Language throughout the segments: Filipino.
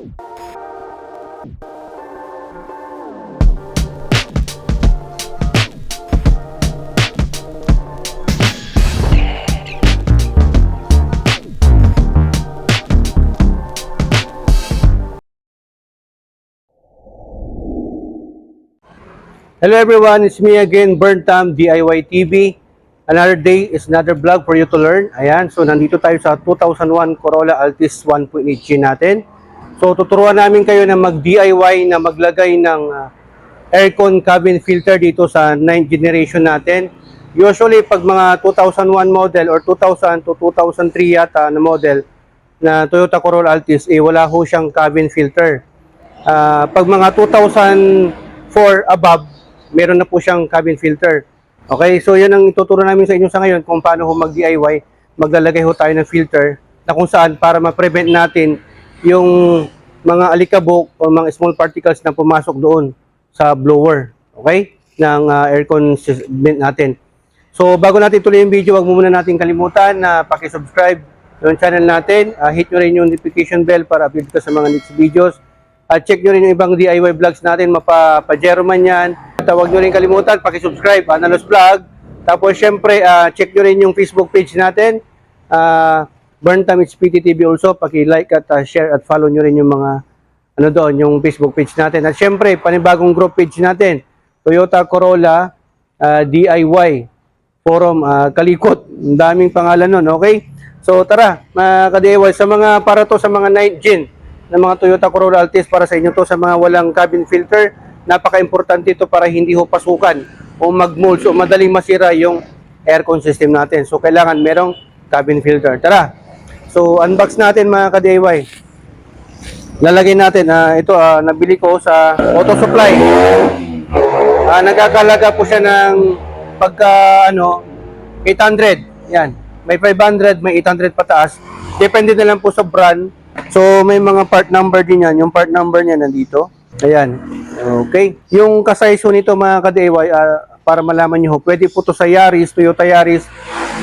Hello everyone, it's me again, Burntam DIY TV. Another day is another vlog for you to learn. Ayan, so nandito tayo sa 2001 Corolla Altis 1.8G natin. So tuturuan namin kayo na mag-DIY na maglagay ng aircon cabin filter dito sa 9th generation natin. Usually pag mga 2001 model or 2000 to 2003 yata na model na Toyota Corolla Altis, wala ho siyang cabin filter. Pag mga 2004 above, meron na po siyang cabin filter. Okay, so yan ang ituturo namin sa inyo sa ngayon kung paano ho mag-DIY. Maglalagay ho tayo ng filter na kung saan para ma-prevent natin yung mga alikabok o mga small particles na pumasok doon sa blower, okay, ng aircon vent natin. So bago natin tuloy yung video, wag mo muna natin kalimutan na paki-subscribe yung channel natin. Hit nyo rin yung notification bell para update ka sa mga next videos. At check nyo rin yung ibang DIY vlogs natin, mapa-Pajero man yan. At huwag nyo rin kalimutan, paki-subscribe, Analos Vlog. Tapos syempre, check nyo rin yung Facebook page natin, Burntam HPT TV also. Paki-like at share at follow nyo rin yung mga, doon, yung Facebook page natin. At syempre, panibagong group page natin, Toyota Corolla DIY Forum Kalikot. Ang daming pangalan nun, okay? So tara, mga ka-DIY, sa mga, para to sa mga 9th gen, ng mga Toyota Corolla Altis, para sa inyo to sa mga walang cabin filter. Napaka-importante ito para hindi ho pasukan o mag-mold o madaling masira yung aircon system natin. So kailangan merong cabin filter. Tara. So unbox natin mga ka-DIY. Lalagay natin ito nabili ko sa Auto Supply. Nagkakalaga po siya ng pagka 800. Yan. May 500, may 800 pataas. Depende na lang po sa brand. So may mga part number din yan. Yung part number niya nandito. Ayan. Okay. Yung kasayso nito mga ka-DIY, para malaman nyo, pwede po to sa Yaris, Toyota Yaris,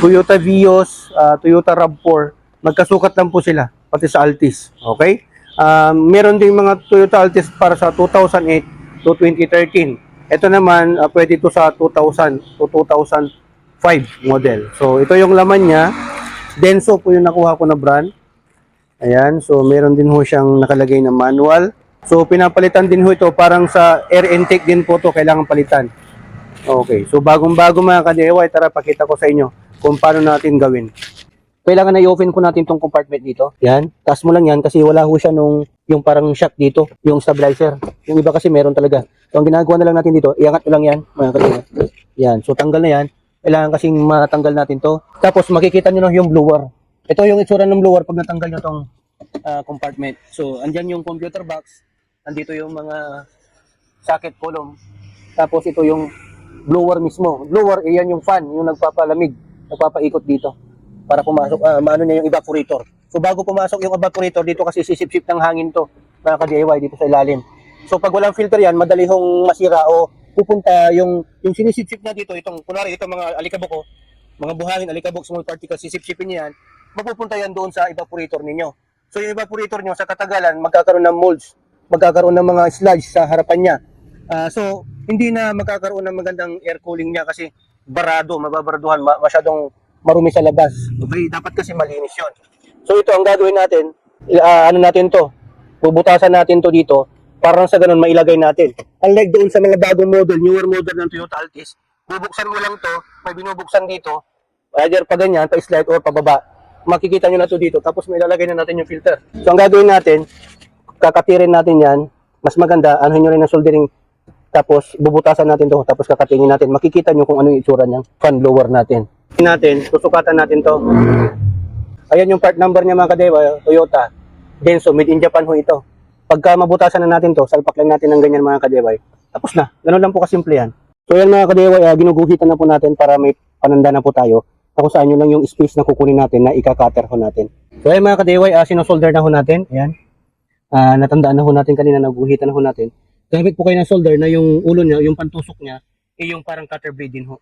Toyota Vios, Toyota RAV4. Magkasukat lang po sila, pati sa Altis. Okay. Meron ding mga Toyota Altis para sa 2008 to 2013. Ito naman, pwede to sa 2000 to 2005 model. So ito yung laman niya. Denso po yung nakuha ko na brand. Ayan, so meron din ho siyang nakalagay na manual. So pinapalitan din ho ito, parang sa air intake din po to kailangan palitan. Okay, so bagong-bago mga ka-DIY, tara pakita ko sa inyo kung paano natin gawin. Kailangan na i-open ko natin tong compartment dito. Yan, taas mo lang yan kasi wala ho siya yung parang shock dito, yung stabilizer. Yung iba kasi meron talaga. So ang ginagawa na lang natin dito, iangat ko lang yan, mga ka-DIY. Yan, so tanggal na yan. Kailangan kasing matanggal natin to. Tapos makikita nyo na yung blower. Ito yung itsura ng blower pag natanggal nyo tong compartment. So, andyan yung computer box. Andito yung mga socket column. Tapos ito yung blower mismo. Blower, yan yung fan, yung nagpapalamig, nagpapaikot dito para pumasok, maano niya yung evaporator. So, bago pumasok yung evaporator, dito kasi sisip-sip ng hangin to, mga ka-DIY, dito sa ilalim. So, pag walang filter yan, madali hong masira o pupunta yung sinisip-sip na dito, itong, kunwari, itong mga alikabok, mga buhangin, alikabok, small particles, sisip-sipin niya yan, mapupunta yan doon sa evaporator ninyo. So yung evaporator nyo sa katagalan magkakaroon ng molds, magkakaroon ng mga sludge sa harapan niya. So hindi na magkakaroon ng magandang air cooling niya kasi barado, mababaraduhan, masyadong marumi sa labas. Okay, dapat kasi malinis yun. So ito ang gagawin natin, ano natin to, bubutasan natin to dito, parang sa ganun mailagay natin. Unlike doon sa mga bagong model, newer model ng Toyota Altis, bubuksan mo lang to, may binubuksan dito, either pa ganyan, pa slide or pababa. Makikita nyo na to dito, tapos may ilalagay na natin yung filter. So ang gagawin natin, kakatirin natin yan, mas maganda, anuhin nyo rin ang soldering, tapos bubutasan natin to, tapos kakatingin natin, makikita nyo kung ano yung itsura ng fan blower natin. Susukatan natin to. Ayan yung part number niya mga ka-DIY, Toyota Denso, made in Japan ho ito. Pagka mabutasan na natin to, salpak lang natin ng ganyan mga ka-DIY, tapos na, ganun lang po kasimple yan. So yan mga ka-DIY, ginuguhitan na po natin para may pananda na po tayo. Kung saan yun lang yung space na kukunin natin na ika-cutter ho natin. So ayan mga ka-DIY, sinosolder na ho natin. Ayan. Natandaan na ho natin kanina, naguhitan na ho natin. Gamit po kayo ng solder na yung ulo niya, yung pantusok niya, yung parang cutter blade din ho.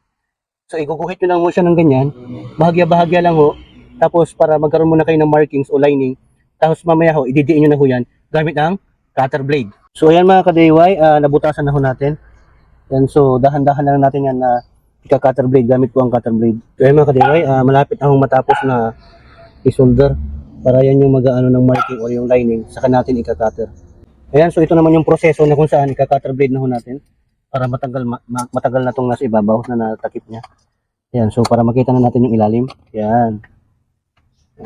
So iguguhit nyo lang ho siya ng ganyan. Bahagya-bahagya lang ho. Tapos para magkaroon muna kayo ng markings o lining. Tapos mamaya ho, ididiin nyo na ho yan. gamit ng cutter blade. So ayan mga ka-DIY, nabutasan na ho natin. Yan, so dahan-dahan lang natin yan na ika-cutter blade, gamit ko ang cutter blade. So ayan mga ka-DIY, malapit na hong matapos na i-solder para yan yung mag-aano ng marking or yung lining, saka natin ika-cutter. Ayan, so ito naman yung proseso na kung saan ika-cutter blade na ho natin para matagal na itong nasa ibabaw na natakip niya. Ayan, so para makita na natin yung ilalim. Ayan.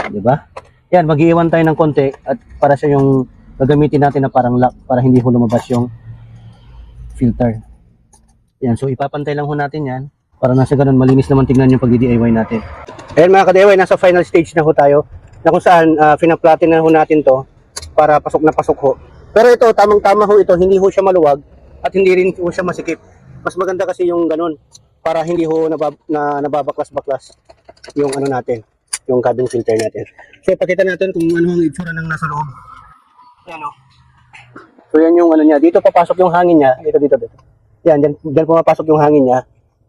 Di ba? Yan, mag-iiwan tayo ng konti at para siya yung gagamitin natin na parang lock para hindi ho lumabas yung filter. Yan, so ipapantay lang ho natin yan para nasa ganun malinis naman tingnan yung pag-DIY natin. Ayan mga ka-DIY, nasa final stage na ho tayo na kung saan pinaplatin na ho natin to para pasok na pasok ho. Pero ito, tamang-tama ho ito, hindi ho siya maluwag at hindi rin ho siya masikip. Mas maganda kasi yung ganun para hindi ho nababaklas-baklas yung ano natin, yung cabin filter natin. So ipakita natin kung ano ang itsura ng nasa loob. Yan o. So yan yung ano niya. Dito papasok yung hangin niya. Dito. Yan, dyan pumapasok yung hangin niya.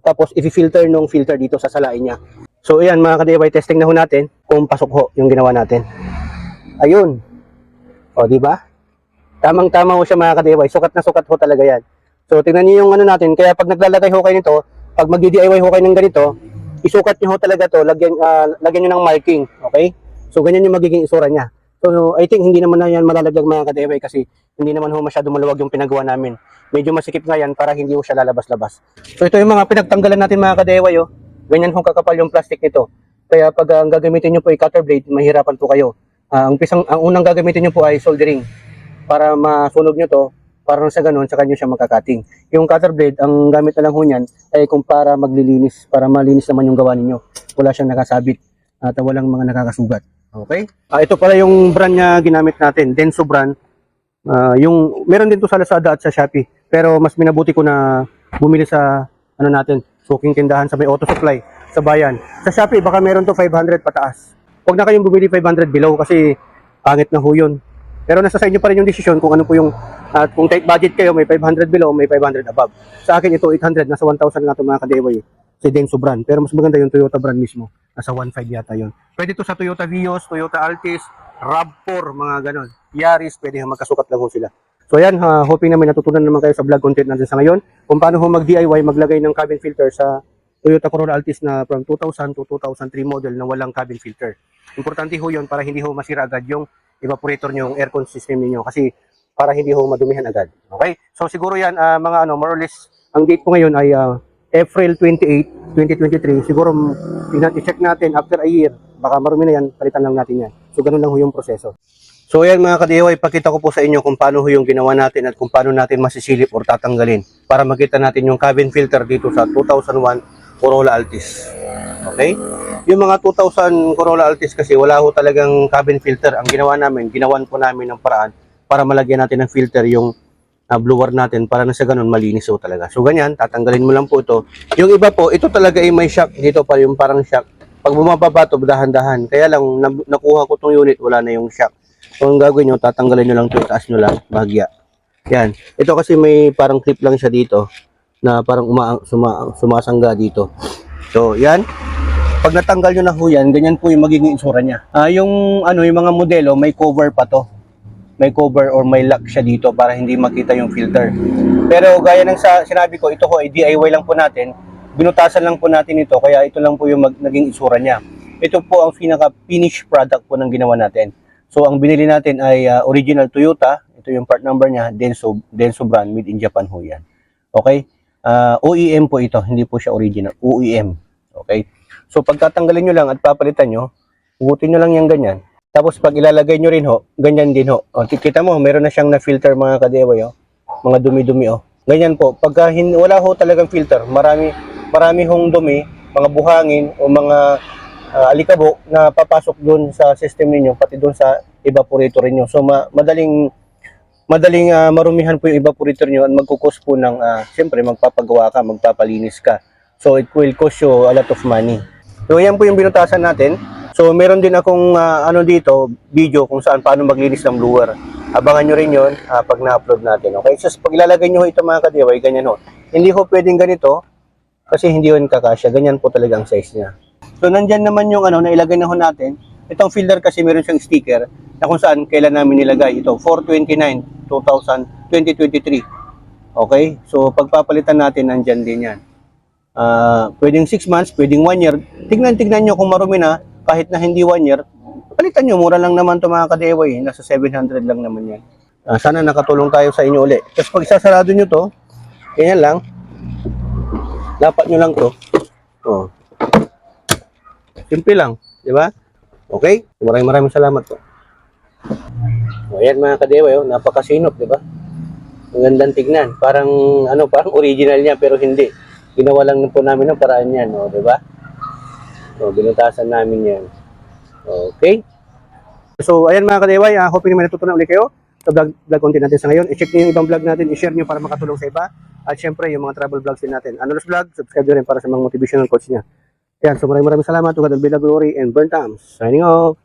Tapos i-filter nung filter dito sa salain niya. So ayan mga ka-DIY, testing na ho natin kung pasok ho yung ginawa natin. Ayun. O di ba? Tamang-tama ho siya mga ka-DIY. Sukat na sukat ho talaga yan. So tingnan niyo yung ano natin. Kaya pag naglalagay ho kayo nito, pag mag-DIY ho kayo ng ganito, isukat niyo ho talaga to, lagyan niyo ng marking, okay? So ganyan yung magiging isura niya. So I think hindi naman na yan malalaglag mga ka-DIY kasi hindi naman ho masyado maluwag yung pinagawa namin. Medyo masikip nga yan para hindi ho siya lalabas-labas. So ito yung mga pinagtanggalan natin mga ka-DIY oh. Ganyan ho kakapal yung plastic nito. Kaya pag ang gagamitin niyo po ay cutter blade, mahirapan po kayo. Ang unang gagamitin niyo po ay soldering para masunog niyo to. Para sa ganun, saka nyo siya magkakating. Yung cutter blade, ang gamit na lang ho niyan ay kung para maglilinis, para malinis naman yung gawa ninyo. Wala siyang nakasabit at walang mga nakakasugat. Okay? Ito pala yung brand niya ginamit natin, Denso brand. Meron din to sa Lazada at sa Shopee. Pero mas minabuti ko na bumili sa suking tindahan sa may auto supply sa bayan. Sa Shopee, baka meron to 500 pataas. Huwag na kayong bumili 500 below kasi pangit na ho yun. Pero nasa sa inyo pa rin yung desisyon kung ano po yung kung tight budget kayo, may 500 below, may 500 above. Sa akin ito 800, nasa 1,000 nga ito mga ka-DIY. Si Denso brand. Pero mas maganda yung Toyota brand mismo. Nasa 1.5 yata yun. Pwede ito sa Toyota Vios, Toyota Altis, RAV4, mga ganon. Yaris, pwede magkasukat lang ho sila. So yan, hoping namin natutunan naman kayo sa vlog content natin sa ngayon. Kung paano ho mag-DIY, maglagay ng cabin filter sa Toyota Corolla Altis na from 2000 to 2003 model na walang cabin filter. Importante ho yun para hindi ho masira agad yung evaporator nyo, yung aircon system niyo kasi para hindi ho madumihan agad. Okay? So siguro yan, mga more or less, ang date ko ngayon ay April 28, 2023. Siguro, i-check natin after a year, baka marumi na yan, palitan lang natin yan. So ganun lang ho yung proseso. So ayan mga ka-DIY, ipakita ko po sa inyo kung paano ho yung ginawa natin at kung paano natin masisilip or tatanggalin para makita natin yung cabin filter dito sa 2001 Corolla Altis. Okay? Yung mga 2000 Corolla Altis kasi wala ho talagang cabin filter. Ang ginawa namin, ginawan po namin ng paraan para malagyan natin ng filter yung blower natin para na sa ganun malinis ho talaga. So ganyan, tatanggalin mo lang po ito. Yung iba po, ito talaga ay may shock. Dito pa yung parang shock. Pag bumababa ito, dahan-dahan. Kaya lang, nakuha ko itong unit, wala na yung shock. So ang gagawin nyo, tatanggalin nyo lang ito, itaas nyo lang, bahagya. Yan. Ito kasi may parang clip lang siya dito na parang sumasangga dito. So yan. Pag natanggal nyo na ho yan, ganyan po yung magiging itsura niya. Yung mga modelo, may cover pa to. May cover or may lock siya dito para hindi makita yung filter. Pero gaya ng sinabi ko, ito ho ay DIY lang po natin. Binutasan lang po natin ito, kaya ito lang po yung naging itsura niya. Ito po ang pinaka-finish product po ng ginawa natin. So ang binili natin ay original Toyota. Ito yung part number niya, Denso brand, made in Japan ho yan. Okay? OEM po ito, hindi po siya original. OEM. Okay? So pagtatanggalin nyo lang at papalitan nyo, hugutin nyo lang yung ganyan. Tapos pag ilalagay nyo rin ho, ganyan din ho. O, kita mo, meron na siyang na-filter mga ka-DIY oh. Mga dumi-dumi oh. Ganyan po. Pagka wala ho talagang filter, marami hong dumi, mga buhangin o mga alikabok na papasok doon sa system niyo pati doon sa evaporator niyo. So madaling marumihan po yung evaporator niyo at magkukos po ng siyempre magpapagawa ka, magpapalinis ka. So it will cost you a lot of money. So yan po yung binutasan natin. So meron din akong dito, video kung saan paano maglinis ng blower. Abangan nyo rin yun pag na-upload natin. Okay? So pag ilalagay nyo ito mga ka-DIY, ganyan ho. Hindi ho pwedeng ganito kasi hindi yun kakasya. Ganyan po talaga ang size niya. So nandyan naman yung nailagay na ho natin. Itong filter kasi meron siyang sticker na kung saan kailan namin nilagay. Ito, 4/29/2023. Okay? So, pagpapalitan natin, nandyan din yan. Pwedeng 6 months, pwedeng 1 year. Tignan nyo kung marumi na, kahit na hindi 1 year, palitan nyo. Mura lang naman ito mga ka-DIY. Nasa 700 lang naman yan. Sana nakatulong tayo sa inyo uli. Tapos pag isasarado nyo to, ganyan lang. Dapat nyo lang to. Oh. Simple lang. Di ba? Okay? Maraming salamat po. Ayan mga ka-DIY, oh, napakasinop, di ba? Ang gandang tignan. Parang original niya pero hindi. Ginawa lang po namin ng paraan yan, no, di ba? So, binutasan namin yan. Okay? So, ayan mga ka-DIY, hoping naman natutunan ulit kayo sa vlog content natin sa ngayon. I-check niyo yung ibang vlog natin, i-share niyo para makatulong sa iba. At syempre, yung mga travel vlogs din natin. Anolos Vlog, subscribe nyo rin para sa mga motivational quotes niya. Ayan, so maraming salamat. Tugadal Bila Glory and Burn Times. Signing off.